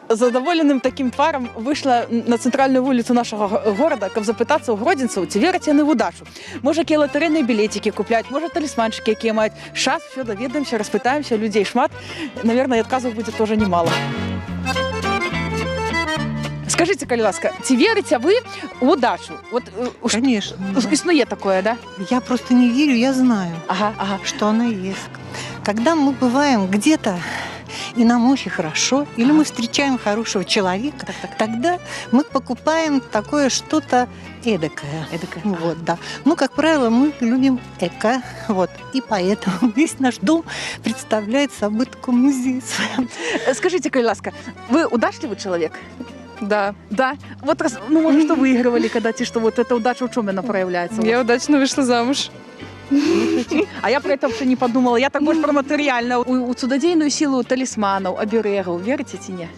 задоволеным таким тваром вийшла на центральну вулицю нашого города, щоб запитатися у гродзенців, чи вірять вони в удачу. Може, які лотерейні білетики купляють, може, талісманчики, які мають. Зараз все довідаємося, розпитаємося, людей шмат. Наверное, відказів буде теж немало. Скажите, коли ласка, чи вірите ви в удачу? Вот, Конечно. Існує таке, да? Я просто не верю, я знаю, Ага. что она есть. Когда мы бываем где-то, и нам очень хорошо, или мы встречаем хорошего человека, тогда мы покупаем такое что-то эдакое. Вот, да. Ну, как правило, мы любим эко. Вот. И поэтому весь наш дом представляет собой такой музей. Скажите, коли ласка, вы удачливый человек? Да. Да? Вот, ну, может, что выигрывали когда-то, что вот эта удача в чем она проявляется? Я удачно вышла замуж. А я про это вообще не подумала. Я так больше про материально. У чудодейную силу талисманов, оберегов верите чи не?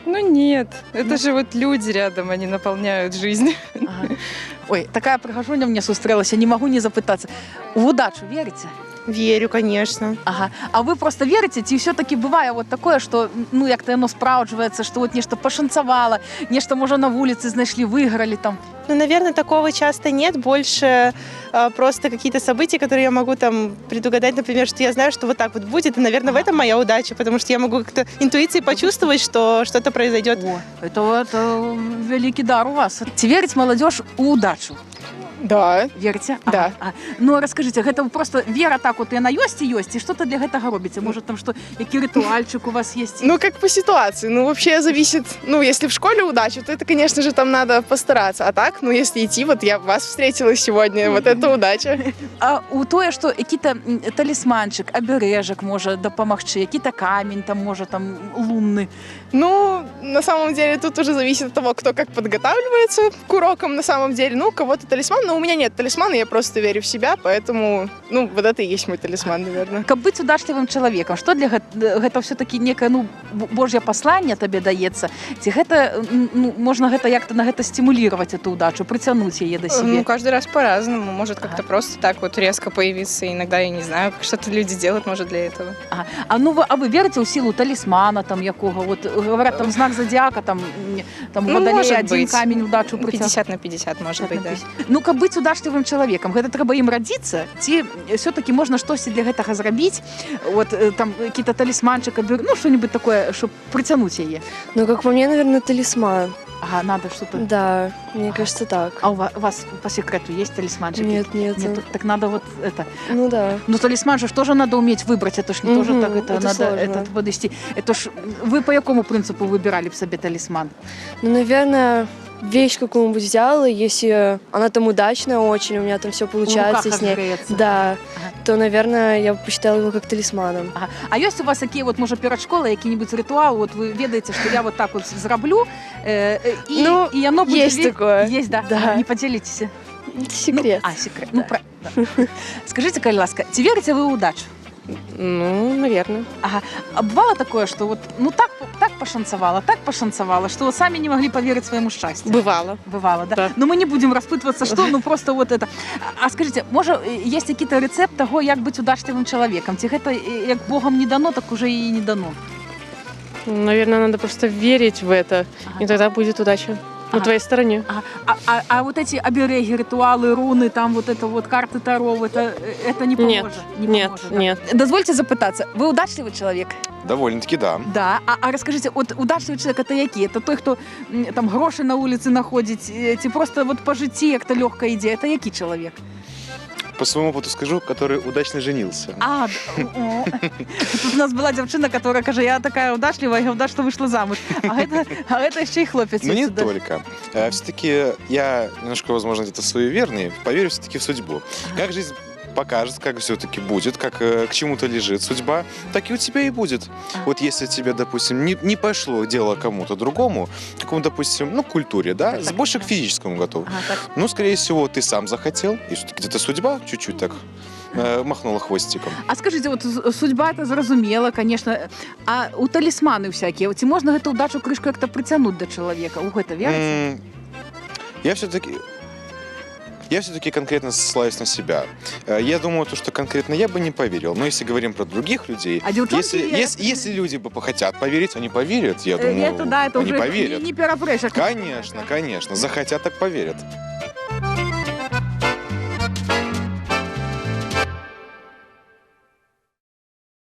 Ну нет, это же вот люди рядом, они наполняют жизнь. Ага. Ой, такая прихожуня мне сустрелась, я не могу не запытаться. В удачу верите? Верю, конечно. Ага. А вы просто верите, ці все-таки бывае вот такое, что, ну, як-то оно спраўджваецца, что вот нешта пашанцавала, нешта, можа, на вуліцы знайшлі, выйгралі там. Ну, наверное, такого часто нет. Больше просто какие-то события, которые я могу там предугадать. Например, что я знаю, что вот так вот будет. И, наверное, в этом моя удача, потому что я могу как-то интуицией почувствовать, что что-то произойдет. О, это великий дар у вас. Ці верить молодежь у удачу? Да. Верите? Да. Ну, расскажите, гэта просто вера так вот, яна ёсць і ёсць, і што-то для гэтага робіце? Может, там что, які ритуальчик у вас есть? Ну, как по ситуации. Ну, вообще зависит, ну, если в школе удача, то это, конечно же, там надо постараться. А так, ну, если идти, вот я вас встретила сегодня, вот это удача. А у тое, што які-то талісманчик, обережек може дапамагчы, які-то камень там може там лунны. Ну, на самом деле, тут уже зависит от того, кто как подготавливается к урокам, на самом деле. Ну, у кого-то талисман, но у меня нет талисмана, я просто верю в себя, поэтому, ну, вот это и есть мой талисман, наверное. Каб быць удачлівым чалавекам, што для гэта все-таки некае, ну, божье посланне табе даецца? Ці гэта, ну, можна гэта як-то на гэта стимулировать эту удачу, притянуть яе до себе? Ну, каждый раз по-разному. Может как-то просто так вот резко появиться. Иногда, я не знаю, что-то люди делают, может, для этого. А вы верите в силу талисмана там якого? Вот говорят, там знак зодиака, там Ну, водолея, может один быть. камень удачу притягнуть. 50 на 50, может быть, да. Ну, каб быць удачлівым чалавекам, гэта трэба ім радзіцца, ці все-таки можна штосьці для гэтага зрабіць, вот там какие-то талисманчик, ну, что-нибудь такое, чтобы притянуть яе? Ну, как по мне, наверное, талисман. Ага, надо что-то. Да, мне кажется, так. А у вас по секрету есть талисманчики? Нет. Нет, так надо вот это. Ну да. Ну, талисман же тоже надо уметь выбрать, это ж не тоже так, это надо сложно. этот подвести. Это ж вы по какому принципу выбирали в себе талисман? Ну, наверное, вещь какую-нибудь взяла, если она там удачная очень, у меня там все получается с ней. Отгреется. Да, Ага. то, наверное, я бы посчитала его как талисманом. Ага. А есть у вас такие вот, может, перед школой какие-нибудь ритуал, вот вы ведаете, что я вот так вот зраблю, Ну, и оно будет... есть такое. Есть, да? Да. Не поделитесь? Это секрет. Секрет. Да. Ну, да. Скажите, коли ласка, чи верите вы в удачу? Ну, наверное. Ага. А бывало такое, что вот, ну, так пошанцевало, что вот сами не могли поверить своему счастью? Бывало. Бывало, да? Да. Но мы не будем распытываться, что, ну, просто вот это. А скажите, может, есть какие-то рецепт того, як быть удачливым человеком? Ці гэта, як Богом не дано, так уже и не дано? Наверное, надо просто верить в это, Ага. и тогда будет удача на твоей стороне. Ага. А вот эти обереги, ритуалы, руны, там вот это вот карты Таро, это не поможет? Нет. Дозвольте запытаться, вы удачливый человек? Довольно-таки, да. Да. А расскажите, от удачливый человек это який? Это той, хто там гроші на вулиці знаходить, ці просто вот по житті, як то легка ідея, это який чоловік? По своему опыту скажу, который удачно женился. Тут у нас была девчина, которая каже, я такая удачливая, я удачно вышла замуж. А это еще и хлопец. Но не только. Все-таки я немножко, возможно, где-то суеверный, поверю все-таки в судьбу. Как жизнь покажет, как все-таки будет, как к чему-то лежит судьба, так и у тебя и будет. Вот если тебе, допустим, не пошло дело кому-то другому, какому, допустим, ну, культуре, да, с больше к физическому готов. Ну, скорее всего, ты сам захотел, и все-таки где-то судьба чуть-чуть так махнула хвостиком. А скажите, вот судьба это зразумела, конечно, а у талисманы всякие, ці можна гэту удачу крышку як-то притянуть до человека? У гэта верите? Я все-таки... Я все-таки конкретно ссылаюсь на себя. Я думаю, то, что конкретно я бы не поверил. Но если говорим про других людей, А девчонки если, верят. если люди бы хотят поверить, они поверят. Я думаю, Это да, это они уже поверят. не перебрешешь. Конечно, конечно. Захотят, так поверят.